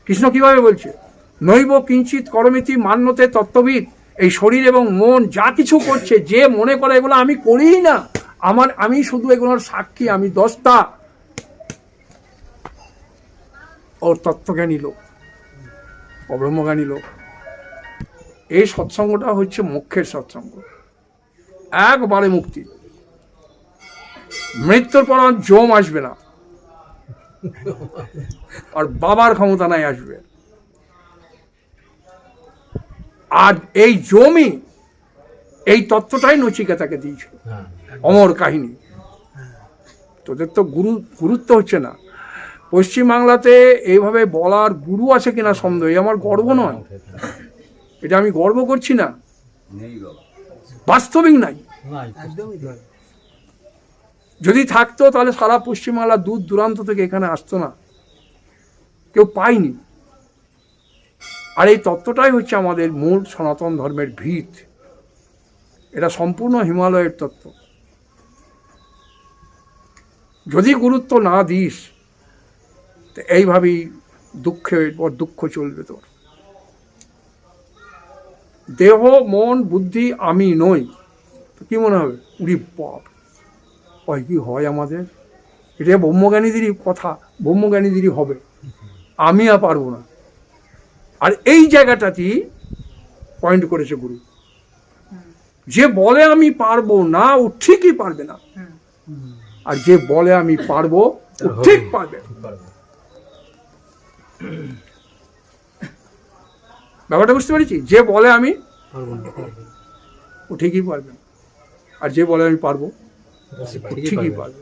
কৃষ্ণ কিভাবে বলছে, নৈব কিঞ্চিত করমিতি মান্যতে তত্ত্ববিদ। এই শরীর এবং মন যা কিছু করছে, যে মনে করে এগুলো আমি করিই না, আমি শুধু এগুলোর সাক্ষী, আমি দস্তা, ওর তত্ত্বজ্ঞানী লোক, অব্রহ্মজ্ঞানী লোক। এই সৎসঙ্গটা হচ্ছে মোক্ষের সৎসঙ্গ, একবারে মুক্তি। মৃত্যুর পর আর জম আসবে না, আর বাবার ক্ষমতা নাই আসবে। আর এই জমি, এই তত্ত্বটাই নচিকেতাকে দিয়েছিল, অমর কাহিনী। তোদের তো গুরুত্ব হচ্ছে না। পশ্চিমবাংলাতে এইভাবে বলার গুরু আছে কিনা সন্দেহ, আমার গর্ব নয়, এটা আমি গর্ব করছি না, বাস্তবিক নাই। যদি থাকতো তাহলে সারা পশ্চিমবাংলা দূর দূরান্ত থেকে এখানে আসতো না, কেউ পায়নি। আর এই তত্ত্বটাই হচ্ছে আমাদের মূল সনাতন ধর্মের ভিত, এটা সম্পূর্ণ হিমালয়ের তত্ত্ব। যদি গুরুত্ব না দিস, তো এইভাবেই দুঃখের পর দুঃখ চলবে তোর। দেহ মন বুদ্ধি আমি নই, তো কি মনে হবে, উড়ি বাপ, ওই কি হয় আমাদের? এটা ব্রহ্মজ্ঞানীদেরই কথা, ব্রহ্মজ্ঞানীদেরই হবে, আমি আর পারবো না। আর এই জায়গাটাতেই পয়েন্ট করেছে গুরু, যে বলে আমি পারবো না ও ঠিকই পারবে না, আর যে বলে আমি পারবো ও ঠিক পারবে। ব্যাপারটা বুঝতে পেরেছি? যে বলে আমি ও ঠিকই পারবে, আর যে বলে আমি পারবো ঠিকই পারবে।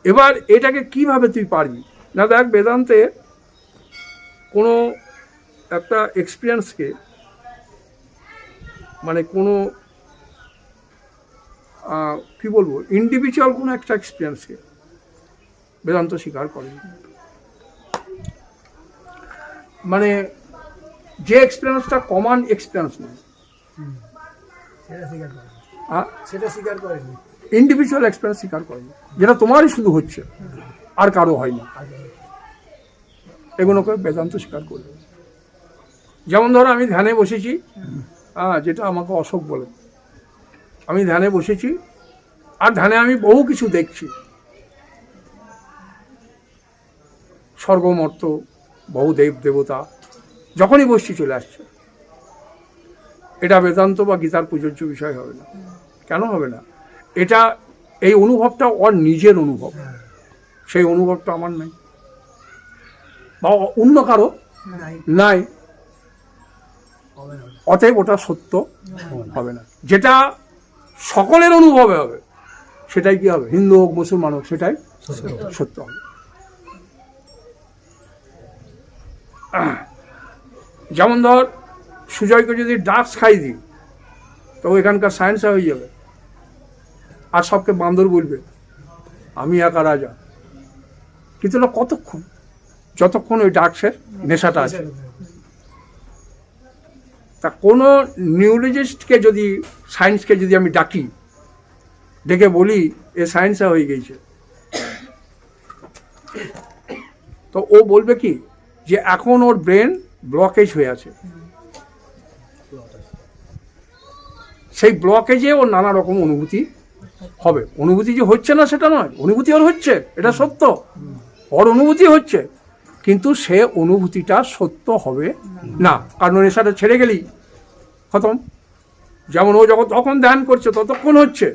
এবার এটাকে কিভাবে তুই পারবি না? দেখ, বেদান্তে কোনো একটা এক্সপিরিয়েন্সকে, মানে কোনো কি বলবো, ইন্ডিভিজুয়াল কোনো একটা এক্সপিরিয়েন্সকে বেদান্ত স্বীকার করেনি। মানে যে এক্সপিরিয়েন্সটা কমন এক্সপিরিয়েন্স নয়, সেটা স্বীকার করেনি, ইন্ডিভিজুয়াল এক্সপিরিয়েন্স স্বীকার করেনি, যেটা তোমারই শুধু হচ্ছে আর কারো হয় না, এগুলোকে বেদান্ত স্বীকার করবে। যেমন ধরো আমি ধ্যানে বসেছি, যেটা আমাকে অশোক বলে, আমি ধ্যানে বসেছি, আর ধ্যানে আমি বহু কিছু দেখছি, স্বর্গমর্ত, বহু দেব দেবতা, যখনই বসছি চলে আসছে। এটা বেদান্ত বা গীতার প্রযোজ্য বিষয় হবে না। কেন হবে না? এটা, এই অনুভবটা ওর নিজের অনুভব, সেই অনুভবটা আমার নাই, বা অন্য কারো নাই, অতএব ওটা সত্য হবে না। যেটা সকলের অনুভবে হবে সেটাই কি হবে, হিন্দু হোক মুসলমান হোক, সেটাই সত্য হবে। যেমন ধর, সুজয়কে যদি ড্রাগস খাই দিই, তো এখানকার সায়েন্স হয়ে যাবে, আর সবকে বান্দর বলবে, আমি একা রাজা। কিন্তু না, কতক্ষণ? যতক্ষণ ওই ড্রাগসের নেশাটা আছে। তা কোনো নিউরোলজিস্টকে যদি, সায়েন্সকে যদি আমি ডাকি, ডেকে বলি এ সায়েন্সে হয়ে গেছে, তো ও বলবে কি, যে এখন ওর ব্রেন ব্লকেজ হয়ে আছে, সেই ব্লকেজে ওর নানা রকম অনুভূতি হবে। অনুভূতি যে হচ্ছে না সেটা নয়, অনুভূতি ওর হচ্ছে, এটা সত্য, ওর অনুভূতি হচ্ছে, কিন্তু সে অনুভূতিটা সত্য হবে না, কারণ নেশাটা ছেড়ে গেলেই খতম। যেমন ও যখন ধ্যান করছে ততক্ষণ হচ্ছে,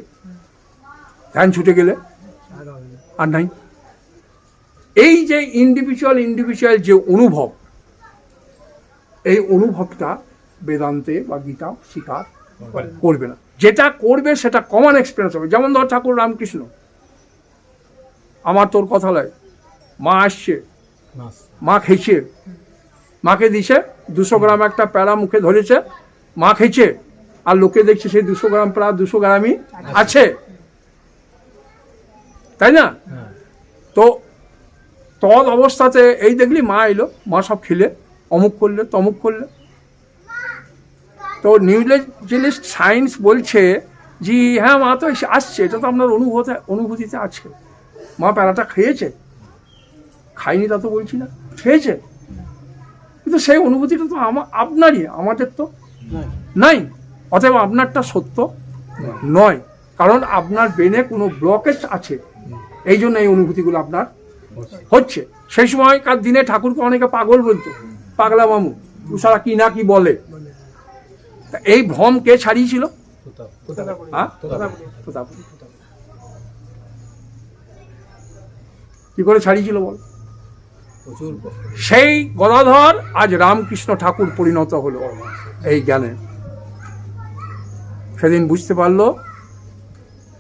ধ্যান ছুটে গেলে আর নাই। এই যে ইন্ডিভিজুয়াল যে অনুভব, এই অনুভবটা বেদান্তে বা গীতা স্বীকার করবে না। যেটা করবে সেটা কমন এক্সপিরিয়েন্স হবে। যেমন ধর ঠাকুর রামকৃষ্ণ, আমার তোর কথা লয়, মা আসছে, মা খেয়েছে, মাকে দিছে 200 গ্রাম একটা প্যারা মুখে ধরেছে, মা খেয়েছে, আর লোকে দেখছে সেই 200 গ্রাম প্রায় 200 গ্রামই আছে, তাই না? তো তদ অবস্থাতে এই দেখলি মা এলো, মা সব খেলে, অমুক করলে তমুক করলে। তো নিউরোলজিস্ট সায়েন্স বলছে যে হ্যাঁ, মা তো আসছে, এটা তো আপনার অনুভূতিতে আছে, মা প্যারাটা খেয়েছে, খাইনি তা তো বলছি না, খেয়েছে, কিন্তু সেই অনুভূতিটা তো আপনারই, আমাদের তো নাই। অতএব আপনারটা সত্য নয়, কারণ আপনার ব্রেনে কোনো ব্লকেজ আছে, এই জন্য এই অনুভূতিগুলো আপনার হচ্ছে। সেই সময়কার দিনে ঠাকুরকে অনেকে পাগল বলতো, পাগলা মামু, তুষারা কি না কি বলে। তা এই ভ্রম কে ছাড়িয়েছিল? হ্যাঁ? তোতাপুরি। কি করে ছাড়িয়েছিল বল? সেই গদাধর আজ রামকৃষ্ণ ঠাকুর পরিণত হলো এই জ্ঞানে। সেদিন বুঝতে পারলো,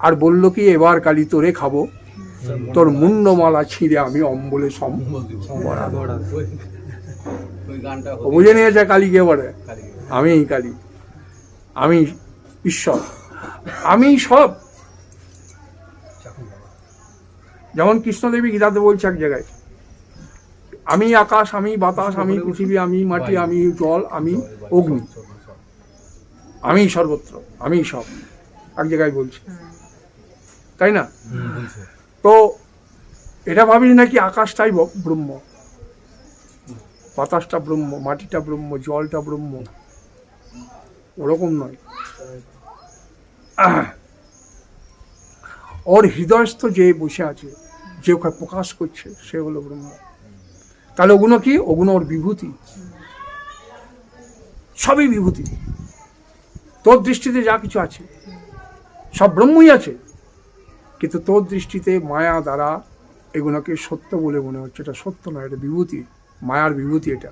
আর বলল কি, এবার কালী তোরে খাবো, তোর মুন্ডমালা ছিঁড়ে আমি অম্বলে বুঝে নিয়েছে কালীকে বলে, আমি কালী, আমি ঈশ্বর, আমি সব। যেমন কৃষ্ণদেবী গীতাতে বলছে এক জায়গায়, আমি আকাশ, আমি বাতাস, আমি পৃথিবী, আমি মাটি, আমি জল, আমি অগ্নি, আমি সর্বত্র, আমি সব, এক জায়গায় বলছে, তাই না? তো এটা ভাবিস নাকি আকাশটাই ব্রহ্ম, বাতাসটা ব্রহ্ম, মাটিটা ব্রহ্ম, জলটা ব্রহ্ম, ওরকম নয়। ওর হৃদয়স্থ যে বসে আছে, যে ওখানে প্রকাশ করছে, সে হলো ব্রহ্ম। তাহলে ওগুলো কি? ওগুলো ওর বিভূতি, সবই বিভূতি। তোর দৃষ্টিতে যা কিছু আছে সব ব্রহ্মই আছে, কিন্তু তোর দৃষ্টিতে মায়া দ্বারা এগুলোকে সত্য বলে মনে হচ্ছে। এটা সত্য নয়, এটা বিভূতি, মায়ার বিভূতি এটা।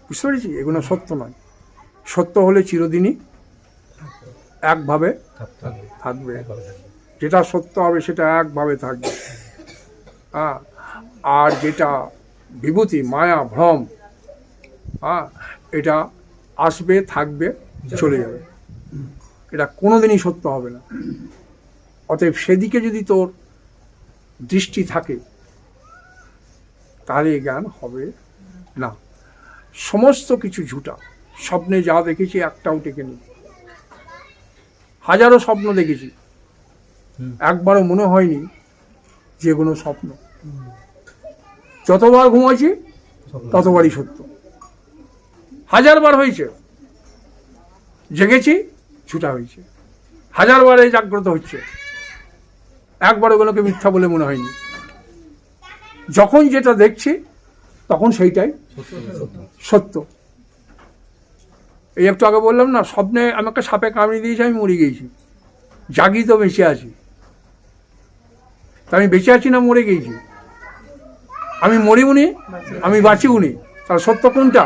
বুঝতে পেরেছি? এগুলো সত্য নয়। সত্য হলে চিরদিনই একভাবে থাকবে, যেটা সত্য হবে সেটা একভাবে থাকবে। হ্যাঁ, আর যেটা বিভূতি, মায়া, ভ্রম, হ্যাঁ, এটা আসবে, থাকবে, চলে যাবে, এটা কোনোদিনই সত্য হবে না। অতএব সেদিকে যদি তোর দৃষ্টি থাকে, তাহলে জ্ঞান হবে না। সমস্ত কিছু ঝুটা। স্বপ্নে যা দেখেছি একটাও টেকে নেই। হাজারো স্বপ্ন দেখেছি, একবারও মনে হয়নি যে কোনো স্বপ্ন। যতবার ঘুমাইছি ততবারই সত্য। হাজারবার হয়েছে, জেগেছি, ঝুটা হয়েছে, হাজারবার এই জাগ্রত হচ্ছে, একবার ওগুলোকে মিথ্যা বলে মনে হয়নি। যখন যেটা দেখছি তখন সেইটাই সত্য। এই একটু আগে বললাম না, স্বপ্নে আমাকে সাপে কামড়ে দিয়েছে, আমি মরে গিয়েছি, জাগি তো বেঁচে আছি। তা আমি বেঁচে আছি না মরে গিয়েছি? আমি মরিবনি, আমি বাঁচিবনি। তাহলে সত্য কোনটা?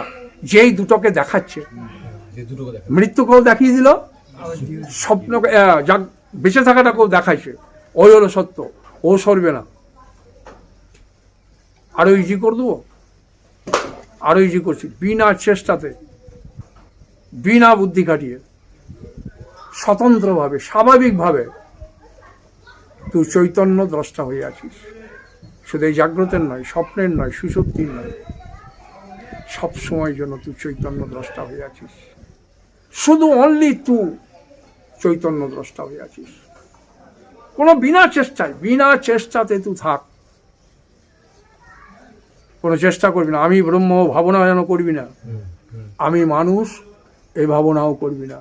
যেই দুটোকে দেখাচ্ছে। মৃত্যুকেও দেখিয়ে দিল, স্বপ্নকে, বেঁচে থাকাটাকেও দেখাইছে, ওই হলো সত্য। ও সরবে না। আরো ইজি করে দেবো, আরো ইজি করছি, বিনা চেষ্টাতে, বিনা বুদ্ধি কাটিয়ে, স্বতন্ত্রভাবে, স্বাভাবিকভাবে তুই চৈতন্য দ্রষ্টা হয়ে আছিস। শুধু এই জাগ্রতের নয়, স্বপ্নের নয়, সুষুপ্তির নয়, সব সময় জন্য তুই চৈতন্য দ্রষ্টা হয়ে আছিস। শুধু অনলি তুই চৈতন্য দ্রষ্টা হয়ে আছিস। কোনো বিনা চেষ্টায়, বিনা চেষ্টাতে তুই থাক। কোনো চেষ্টা করবি না, আমি ব্রহ্ম ভাবনা যেন করবি না, আমি মানুষ এই ভাবনাও করবি না।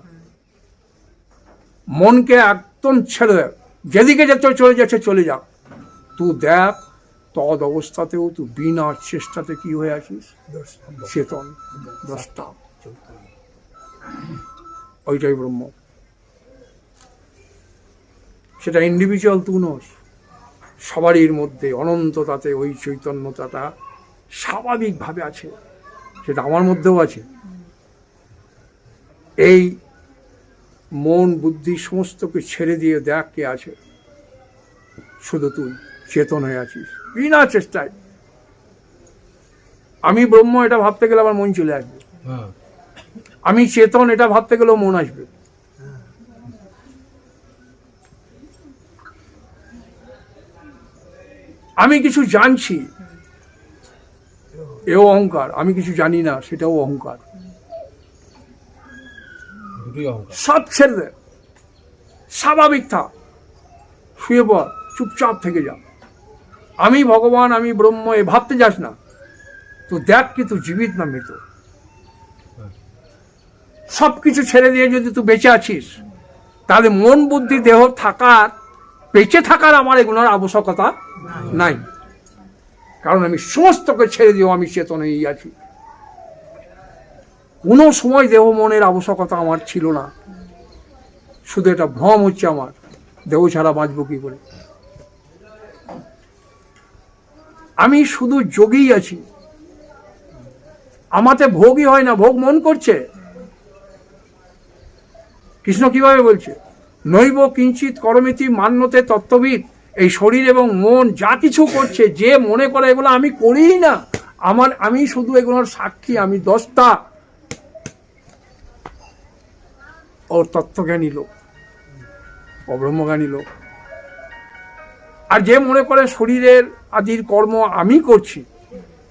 মনকে একদম ছেড়ে দেয়, যেদিকে যেতে চলে যাচ্ছে চলে যাক। তুই দেখ, তদ অবস্থাতেও তুই বিনা চেষ্টাতে কি হয়ে আছিস? চেতন দ্রষ্টা। ওইটাই ব্রহ্ম। সেটা ইন্ডিভিজুয়াল তুই নস, সবারই মধ্যে অনন্ততাতে ওই চৈতন্যতাটা স্বাভাবিকভাবে আছে। সেটা আমার মধ্যেও আছে। এই মন বুদ্ধি সমস্তকে ছেড়ে দিয়ে দেখ কে আছে। শুধু তুই চেতন হয়ে আছিস বিনা চেষ্টায়। আমি ব্রহ্ম এটা ভাবতে গেলে আমার মন চলে আসবে, আমি চেতন এটা ভাবতে গেলেও মন আসবে। আমি কিছু জানছি, এও অহংকার। আমি কিছু জানি না, সেটাও অহংকার। সব ছেড়ে দে, স্বাভাবিক থাক, শুয়ে পড়, চুপচাপ থেকে যা। আমি ভগবান, আমি ব্রহ্ম এ ভাবতে যাস না। তুই দেখ কি তুই জীবিত না মৃত। সব কিছু ছেড়ে দিয়ে যদি তুই বেঁচে আছিস, তাহলে মন বুদ্ধি দেহ থাকার, বেঁচে থাকার আমার এগুলোর আবশ্যকতা নাই। কারণ আমি সমস্তকে ছেড়ে দিয়েও আমি চেতনেই আছি। কোনো সময় দেহ মনের আবশ্যকতা আমার ছিল না। শুধু এটা ভ্রম হচ্ছে আমার, দেহ ছাড়া বাঁচবো কি করে। আমি শুধু যোগী আছি, আমাতে ভোগই হয় না, ভোগ মন করছে। কৃষ্ণ কিভাবে বলছে, নৈব কিঞ্চিত করমিতি মান্যতে তত্ত্ববিদ। এই শরীর এবং মন যা কিছু করছে, যে মনে করে এগুলো আমি করিই না, আমি শুধু এগুলোর সাক্ষী, আমি দ্রষ্টা। ওর তত্ত্বজ্ঞানী লোক, অব্রহ্মজ্ঞানী লোক। আর যে মনে করে শরীরের আদির কর্ম আমি করছি,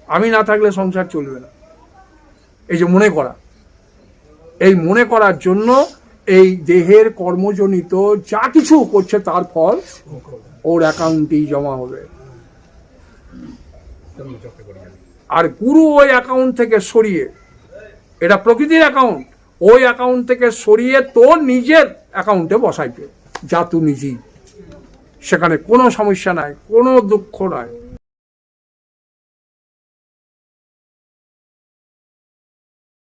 আমি না থাকলে সংসার চলবে না, এই যে মনে করা, এই মনে করার জন্য এই দেহের কর্মজনিত যা কিছু করছে তার ফল ওর অ্যাকাউন্টেই জমা হবে। আর গুরু ওই অ্যাকাউন্ট থেকে সরিয়ে, এটা প্রকৃতির অ্যাকাউন্ট, ওই অ্যাকাউন্ট থেকে সরিয়ে তোর নিজের অ্যাকাউন্টে বসাইবে, যা তুই নিজেই। সেখানে কোনো সমস্যা নাই, কোনো দুঃখ নাই।